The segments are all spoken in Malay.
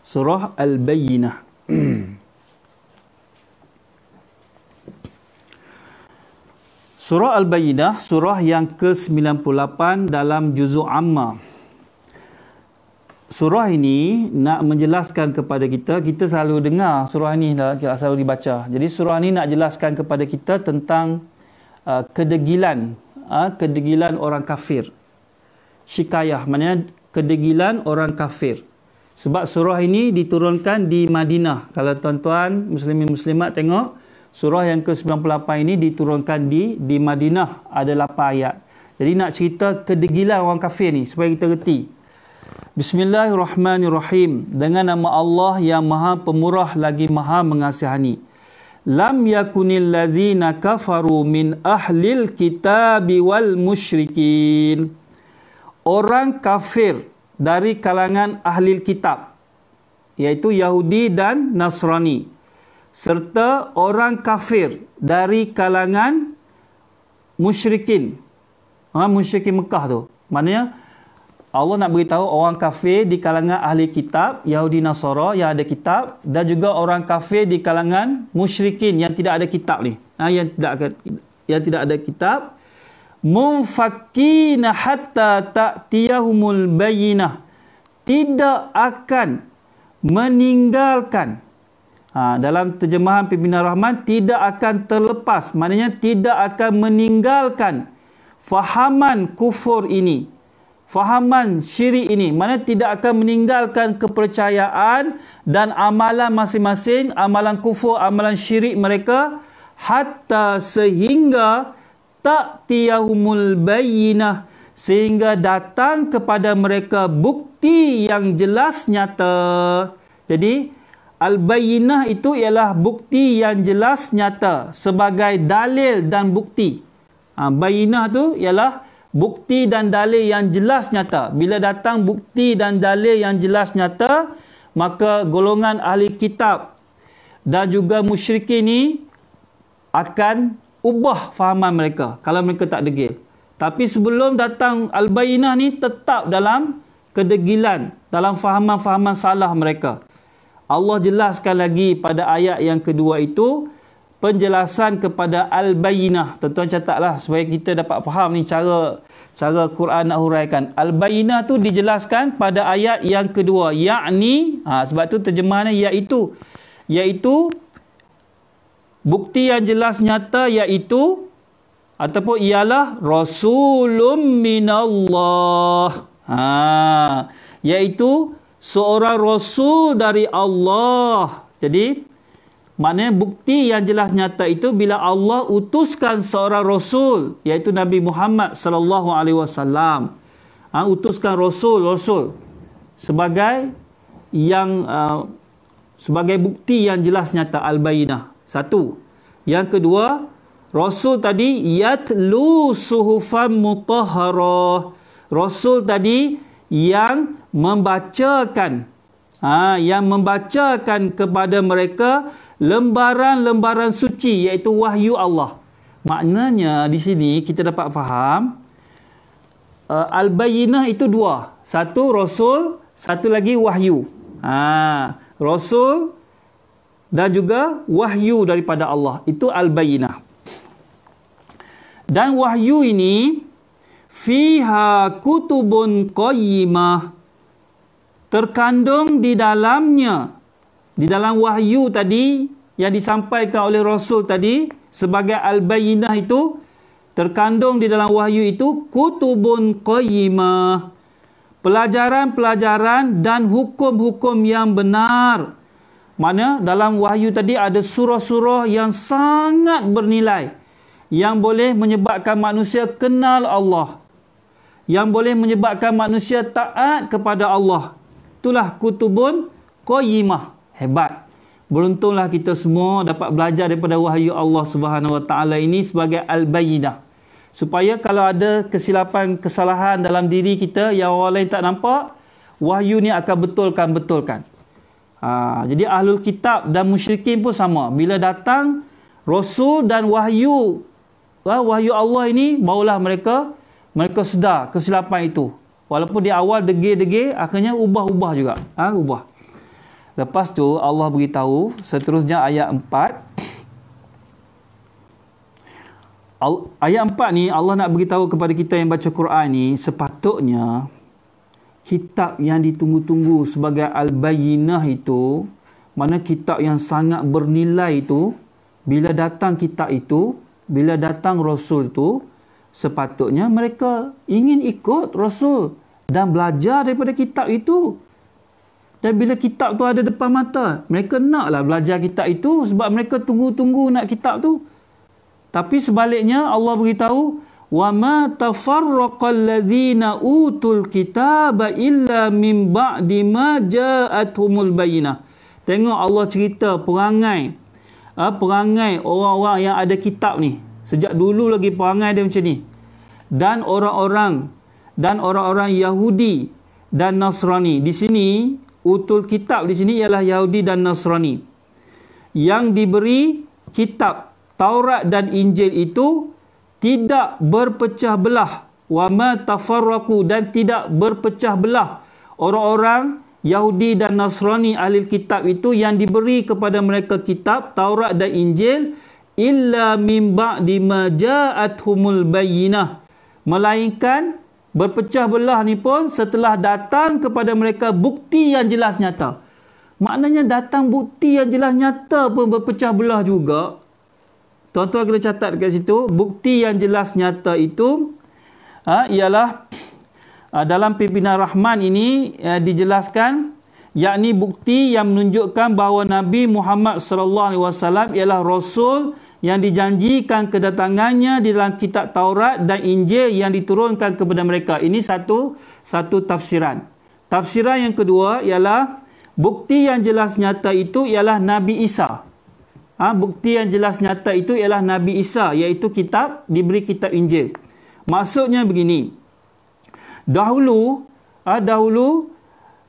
Surah Al-Bayyinah. Surah Al-Bayyinah, surah yang ke-98 dalam juzuk Amma. Surah ini nak menjelaskan kepada kita, kita selalu dengar surah ini selalu dibaca. Jadi surah ini nak jelaskan kepada kita tentang kedegilan orang kafir. Syikayah, maknanya kedegilan orang kafir. Sebab surah ini diturunkan di Madinah. Kalau tuan-tuan muslimin muslimat tengok, surah yang ke-98 ini diturunkan di Madinah, ada 8 ayat. Jadi nak cerita kedegilan orang kafir ni supaya kita reti. Bismillahirrahmanirrahim. Dengan nama Allah yang Maha Pemurah lagi Maha Mengasihani. Lam yakunil ladzina kafaru min ahlil kitabi wal musyrikin. Orang kafir dari kalangan ahli kitab, iaitu Yahudi dan Nasrani, serta orang kafir dari kalangan musyrikin. Musyrikin Mekah tu. Maknanya Allah nak beritahu orang kafir di kalangan ahli kitab, Yahudi Nasara yang ada kitab, dan juga orang kafir di kalangan musyrikin yang tidak ada kitab ni. Yang tidak ada kitab. Munfakkina hatta ta'tiyahumul bayyinah. Tidak akan meninggalkan. Dalam terjemahan Pimpinan Rahman, tidak akan terlepas. Maknanya tidak akan meninggalkan fahaman kufur ini, fahaman syirik ini. Maknanya tidak akan meninggalkan kepercayaan dan amalan masing-masing, amalan kufur, amalan syirik mereka, hatta sehingga ta'tiyahumul bayyinah, sehingga datang kepada mereka bukti yang jelas nyata. Jadi al-bayyinah itu ialah bukti yang jelas nyata sebagai dalil dan bukti. Bayyinah tu ialah bukti dan dalil yang jelas nyata. Bila datang bukti dan dalil yang jelas nyata, maka golongan ahli kitab dan juga musyrikin ni akan ubah fahaman mereka kalau mereka tak degil. Tapi sebelum datang al-bayyinah ni, tetap dalam kedegilan, dalam fahaman-fahaman salah mereka. Allah jelaskan lagi pada ayat yang kedua itu penjelasan kepada al-bayyinah. Tuan-tuan catatlah supaya kita dapat faham ni cara Quran nak huraikan. Al-bayyinah tu dijelaskan pada ayat yang kedua, yakni, sebab tu terjemahannya iaitu bukti yang jelas nyata, iaitu ataupun ialah rasulun minallah. Iaitu seorang rasul dari Allah. Jadi maknanya bukti yang jelas nyata itu bila Allah utuskan seorang rasul, iaitu Nabi Muhammad sallallahu alaihi wasallam. Utuskan rasul sebagai yang sebagai bukti yang jelas nyata, al-bayyinah. Satu. Yang kedua, rasul tadi yatlu suhufan mutahharah. Rasul tadi yang membacakan kepada mereka lembaran-lembaran suci, iaitu wahyu Allah. Maknanya di sini kita dapat faham al-bayyinah itu dua. Satu rasul, satu lagi wahyu. Rasul dan juga wahyu daripada Allah. Itu al-bayyinah. Dan wahyu ini fiha kutubun qayyimah, terkandung di dalamnya, di dalam wahyu tadi yang disampaikan oleh Rasul tadi sebagai al-bayyinah itu, terkandung di dalam wahyu itu kutubun qayyimah, pelajaran-pelajaran dan hukum-hukum yang benar. Mana dalam wahyu tadi ada surah-surah yang sangat bernilai, yang boleh menyebabkan manusia kenal Allah, yang boleh menyebabkan manusia taat kepada Allah. Itulah kutubun qayyimah. Hebat. Beruntunglah kita semua dapat belajar daripada wahyu Allah Subhanahu Wa Taala ini sebagai al-bayyinah. Supaya kalau ada kesilapan, kesalahan dalam diri kita yang orang lain tak nampak, wahyu ni akan betulkan. Jadi ahlul kitab dan musyrikin pun sama. Bila datang rasul dan wahyu Allah ini, barulah mereka sedar kesilapan itu. Walaupun di awal degil-degil, akhirnya ubah juga. Ubah. Lepas tu Allah beritahu seterusnya ayat 4. Ayat 4 ni Allah nak beritahu kepada kita yang baca Quran ni, sepatutnya kitab yang ditunggu-tunggu sebagai Al-Bayyinah itu, mana kitab yang sangat bernilai itu, bila datang kitab itu, bila datang Rasul tu, sepatutnya mereka ingin ikut Rasul dan belajar daripada kitab itu. Dan bila kitab tu ada depan mata, mereka naklah belajar kitab itu sebab mereka tunggu-tunggu nak kitab tu. Tapi sebaliknya Allah beritahu, wa ma tafarraqal ladzina utul kitaba illa min ba'di ma ja'atuhumul bayyinah. Tengok Allah cerita perangai orang-orang yang ada kitab ni. Sejak dulu lagi perangai dia macam ni. Dan orang-orang Yahudi dan Nasrani. Di sini utul kitab di sini ialah Yahudi dan Nasrani. Yang diberi kitab Taurat dan Injil itu tidak berpecah belah. Wa ma tafarraqu, dan tidak berpecah belah. Orang-orang Yahudi dan Nasrani ahli kitab itu yang diberi kepada mereka kitab Taurat dan Injil illa min ba'di ma ja'atuhumul bayyinah, melainkan berpecah belah ni pun setelah datang kepada mereka bukti yang jelas nyata. Maknanya datang bukti yang jelas nyata pun berpecah belah juga. Tuan-tuan kena catat kat situ, bukti yang jelas nyata itu ialah dalam pimpinan Rahman ini dijelaskan, yakni bukti yang menunjukkan bahawa Nabi Muhammad SAW ialah Rasul yang dijanjikan kedatangannya di dalam kitab Taurat dan Injil yang diturunkan kepada mereka. Ini satu tafsiran. Tafsiran yang kedua ialah bukti yang jelas nyata itu ialah Nabi Isa. Bukti yang jelas nyata itu ialah Nabi Isa, iaitu diberi kitab Injil. Maksudnya begini. Dahulu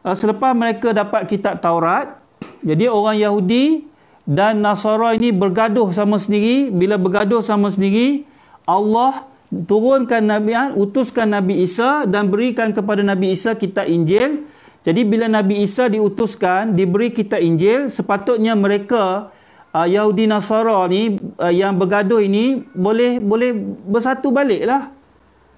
selepas mereka dapat kitab Taurat, jadi orang Yahudi dan Nasara ini bergaduh sama sendiri. Bila bergaduh sama sendiri, Allah turunkan utuskan Nabi Isa dan berikan kepada Nabi Isa kitab Injil. Jadi bila Nabi Isa diutuskan, diberi kitab Injil, sepatutnya mereka Yahudi Nasara ni yang bergaduh ini boleh bersatu baliklah.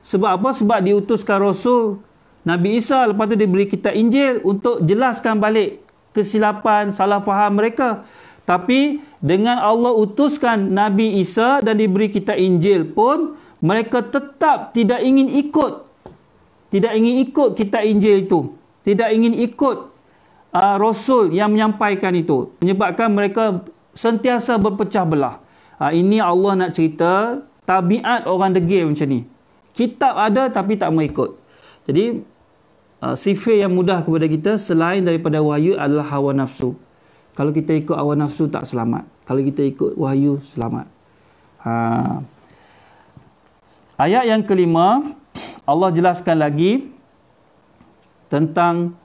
Sebab apa? Sebab diutuskan Rasul Nabi Isa, lepas tu diberi kitab Injil untuk jelaskan balik kesilapan, salah faham mereka. Tapi dengan Allah utuskan Nabi Isa dan diberi kitab Injil pun, mereka tetap tidak ingin ikut kitab Injil itu, tidak ingin ikut Rasul yang menyampaikan itu, menyebabkan mereka sentiasa berpecah belah. Ini Allah nak cerita tabiat orang degil macam ni. Kitab ada tapi tak mau ikut. Jadi sifat yang mudah kepada kita selain daripada wahyu adalah hawa nafsu. Kalau kita ikut hawa nafsu tak selamat. Kalau kita ikut wahyu selamat. Ayat yang kelima, Allah jelaskan lagi tentang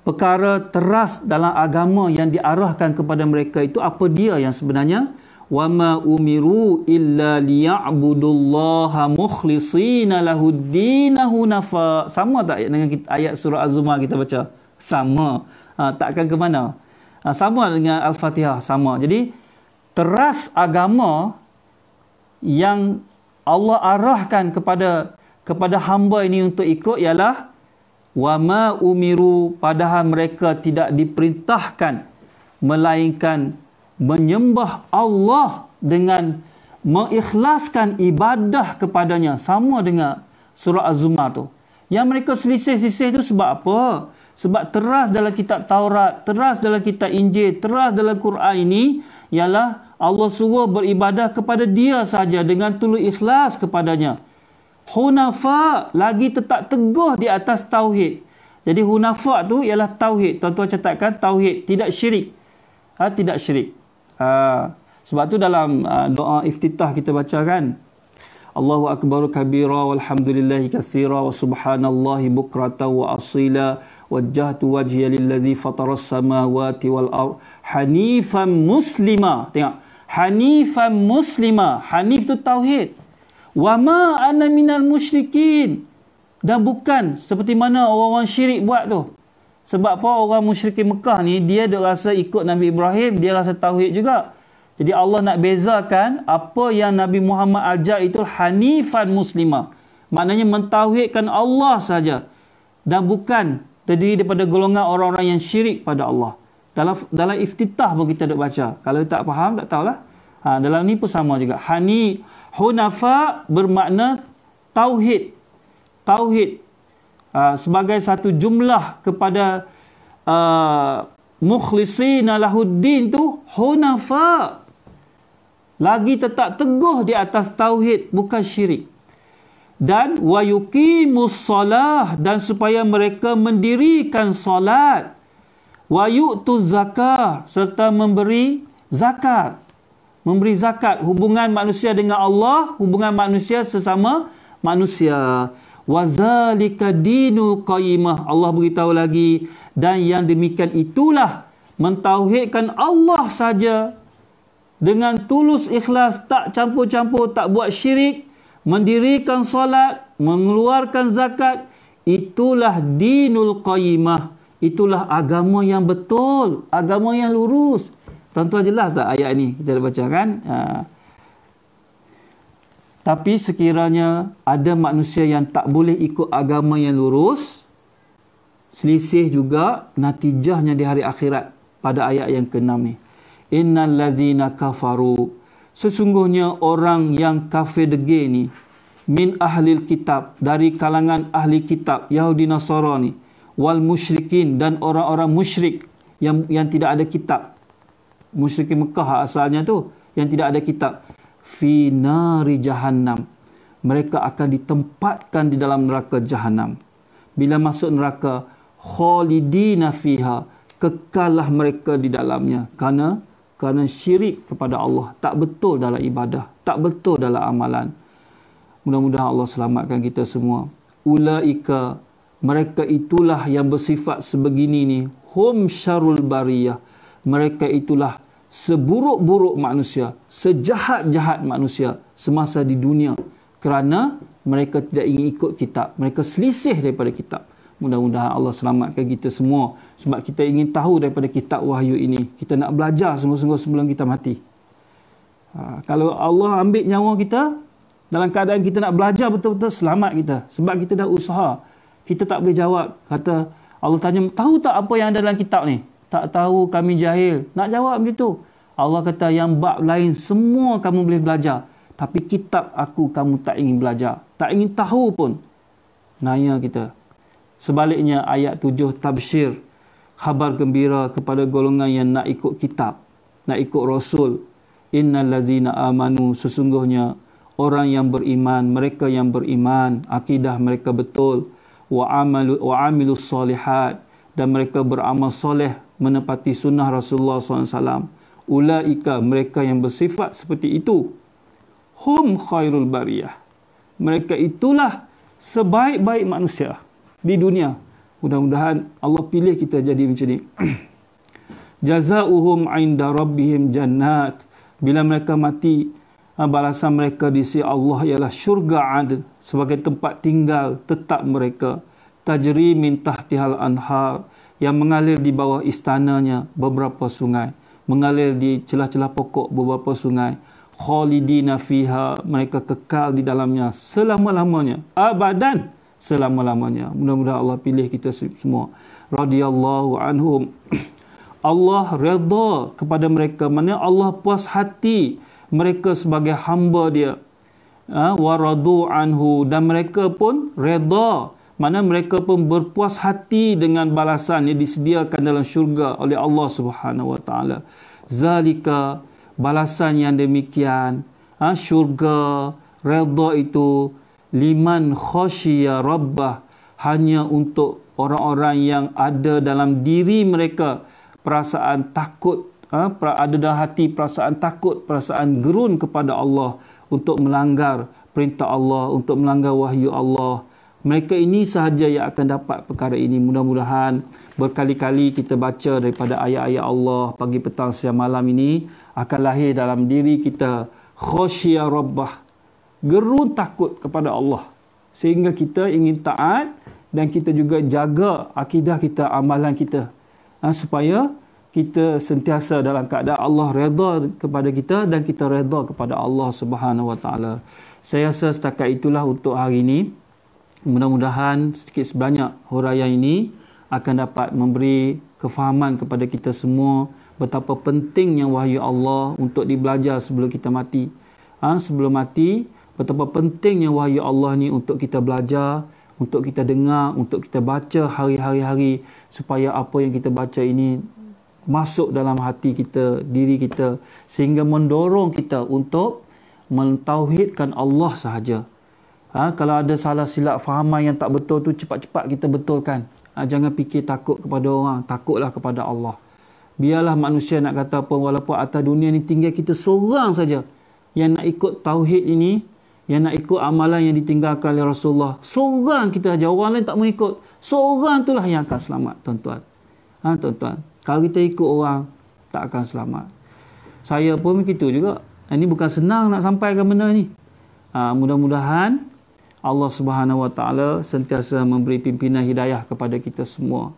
perkara teras dalam agama yang diarahkan kepada mereka itu. Apa dia yang sebenarnya? Wa ma umiru illa liya'budullaha mukhlishina lahud-din hunafa. Sama tak dengan ayat surah Az-Zumar kita baca? Sama. Takkan ke mana? Sama dengan Al-Fatihah, sama. Jadi teras agama yang Allah arahkan kepada hamba ini untuk ikut ialah wa ma umiru, padahal mereka tidak diperintahkan melainkan menyembah Allah dengan mengikhlaskan ibadah kepadanya. Sama dengan surah Az-Zumar tu. Yang mereka selisih-selisih tu sebab apa? Sebab teras dalam kitab Taurat, teras dalam kitab Injil, teras dalam Quran ini ialah Allah suruh beribadah kepada Dia sahaja dengan tulus ikhlas kepadanya. Hunafa, lagi tetap teguh di atas tauhid. Jadi hunafa tu ialah tauhid. Tuan-tuan catatkan tauhid, tidak syirik. Tidak syirik. Sebab tu dalam doa iftitah kita baca kan, Allahu akbar kabira walhamdulillahi katsira wa subhanallahi bukratan wa asila wajjahtu wajhiya lillazi fataras samawati wal ard hanifan muslima. Tengok, hanifan muslima. Hanif tu tauhid. Wa ma ana minal musyrikin, dan bukan seperti mana orang-orang syirik buat tu. Sebab apa orang musyrikin Mekah ni, dia duk rasa ikut Nabi Ibrahim, dia rasa tauhid juga. Jadi Allah nak bezakan apa yang Nabi Muhammad ajar itu hanifan muslimah. Maknanya mentauhidkan Allah saja dan bukan terdiri daripada golongan orang-orang yang syirik pada Allah. Dalam iftitah pun kita duk baca. Kalau tak faham, tak tahulah. Dalam ni pun sama juga. Hunafa bermakna tauhid. Tauhid sebagai satu jumlah kepada mukhlisina lahuddin tu hunafa. Lagi tetap teguh di atas tauhid, bukan syirik. Dan wa yuqimus salah, dan supaya mereka mendirikan solat. Wa yu'tuz zakah, serta memberi zakat. Memberi zakat, hubungan manusia dengan Allah, hubungan manusia sesama manusia. Wa zalika dinul qayyimah. Allah beritahu lagi, dan yang demikian itulah mentauhidkan Allah saja dengan tulus ikhlas, tak campur-campur, tak buat syirik, mendirikan solat, mengeluarkan zakat. Itulah dinul qayyimah. Itulah agama yang betul, agama yang lurus. Tuan-tuan jelas tak ayat ni? Kita dah baca kan? Tapi sekiranya ada manusia yang tak boleh ikut agama yang lurus, selisih juga natijahnya di hari akhirat pada ayat yang ke-6 ni. Innal ladzina kafaru, sesungguhnya orang yang kafir degil ni, min ahlil kitab, dari kalangan ahli kitab Yahudi Nasrani, wal musyrikin, dan orang-orang musyrik yang tidak ada kitab. Musyrikin Mekah asalnya tu, yang tidak ada kitab. Fi nari jahannam, mereka akan ditempatkan di dalam neraka jahannam. Bila masuk neraka, khalidina fiha, kekallah mereka di dalamnya. Kerana syirik kepada Allah, tak betul dalam ibadah, tak betul dalam amalan. Mudah-mudahan Allah selamatkan kita semua. Ulaika, mereka itulah yang bersifat sebegini ni, hum syarul bariyah, mereka itulah seburuk-buruk manusia, sejahat-jahat manusia semasa di dunia, kerana mereka tidak ingin ikut kitab, mereka selisih daripada kitab. Mudah-mudahan Allah selamatkan kita semua, sebab kita ingin tahu daripada kitab wahyu ini. Kita nak belajar sungguh-sungguh sebelum kita mati. Kalau Allah ambil nyawa kita dalam keadaan kita nak belajar betul-betul, selamat kita, sebab kita dah usaha. Kita tak boleh jawab. Kata Allah tanya, tahu tak apa yang ada dalam kitab ni? Tak tahu, kami jahil. Nak jawab begitu. Allah kata, yang bab lain semua kamu boleh belajar, tapi kitab aku kamu tak ingin belajar, tak ingin tahu pun. Naya kita. Sebaliknya ayat 7, tabsyir, khabar gembira kepada golongan yang nak ikut kitab, nak ikut Rasul. Innal ladzina amanu, sesungguhnya orang yang beriman, mereka yang beriman, akidah mereka betul. Wa amilus solihat, dan mereka beramal soleh menepati sunnah Rasulullah SAW. Ulaika, mereka yang bersifat seperti itu, hum khairul bariyah, mereka itulah sebaik-baik manusia di dunia. Mudah-mudahan Allah pilih kita jadi macam ni. Jazauhum inda rabbihim jannat, bila mereka mati, balasan mereka di sisi Allah ialah syurga adil, sebagai tempat tinggal tetap mereka. Tajri min tahtihal anhar, yang mengalir di bawah istananya beberapa sungai, mengalir di celah-celah pokok beberapa sungai. Khalidina fiha, mereka kekal di dalamnya selama-lamanya, abadan, selama-lamanya. Mudah-mudahan Allah pilih kita semua. Radiyallahu anhum, Allah redha kepada mereka, maknanya Allah puas hati mereka sebagai hamba dia. Waradu anhu, dan mereka pun redha, mana mereka pun berpuas hati dengan balasan yang disediakan dalam syurga oleh Allah Subhanahu wa taala. Zalika, balasan yang demikian, syurga, redha itu, liman khasyiya rabbah, hanya untuk orang-orang yang ada dalam diri mereka perasaan takut, ada dalam hati perasaan takut, perasaan gerun kepada Allah, untuk melanggar perintah Allah, untuk melanggar wahyu Allah. Mereka ini sahaja yang akan dapat perkara ini. Mudah-mudahan berkali-kali kita baca daripada ayat-ayat Allah pagi, petang, siang, malam ini, akan lahir dalam diri kita khasyiyah rabbah, gerun takut kepada Allah, sehingga kita ingin taat, dan kita juga jaga akidah kita, amalan kita, supaya kita sentiasa dalam keadaan Allah redha kepada kita dan kita redha kepada Allah Subhanahu Wa Taala. Saya rasa setakat itulah untuk hari ini. Mudah-mudahan sedikit sebanyak huraian ini akan dapat memberi kefahaman kepada kita semua betapa pentingnya wahyu Allah untuk dibelajar sebelum kita mati. Sebelum mati, betapa pentingnya wahyu Allah ni untuk kita belajar, untuk kita dengar, untuk kita baca hari-hari, supaya apa yang kita baca ini masuk dalam hati kita, diri kita, sehingga mendorong kita untuk mentauhidkan Allah sahaja. Kalau ada salah silap fahaman yang tak betul tu, cepat-cepat kita betulkan. Jangan fikir takut kepada orang, takutlah kepada Allah. Biarlah manusia nak kata apa, walaupun atas dunia ni tinggal kita seorang saja yang nak ikut tauhid ini, yang nak ikut amalan yang ditinggalkan oleh Rasulullah. Seorang kita saja, orang lain tak mau ikut. Seorang itulah yang akan selamat, tuan-tuan. Tuan-tuan, kalau kita ikut orang, tak akan selamat. Saya pun begitu juga. Ini bukan senang nak sampaikan benda ni. Mudah-mudahan Allah Subhanahu Wa Taala sentiasa memberi pimpinan hidayah kepada kita semua.